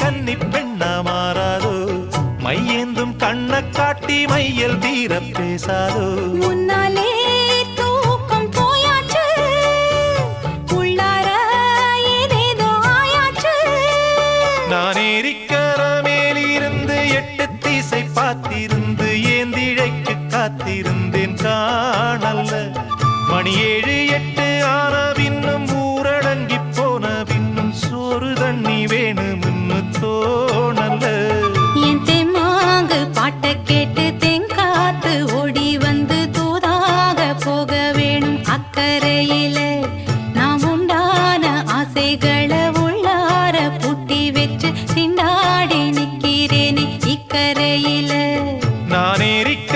கன்னி பெண்ணா மாறாதோ மையேந்தும் கண்ண காட்டி மையல் தீர பேசாதோ முன்னாலே தூக்கம் போயாச்சு உள்ளார ஏதேதோ ஆயாச்சு நான் ஏரிக்கர மேலிருந்து 8 திசை பார்த்திருந்து ஏந்திழைக்கு காத்திருந்தேன் காணல்ல மணி 7 8 ஆன பின்னும் ஊரடங்கி போன பின்னும் சோறு தண்ணி வேணும்னு தோணல்ல என் தெம்மாங்கு பாட்டை கேட்டு தெங்காத்து ஓடி வந்து தூதாக போக வேணும் அக்கறையில நாம் உண்டான ஆசைகளை உள்ளார பூட்டி வச்சு திண்டாடி நிக்கிறேனே இக்கரையில நான் ஏரிக்க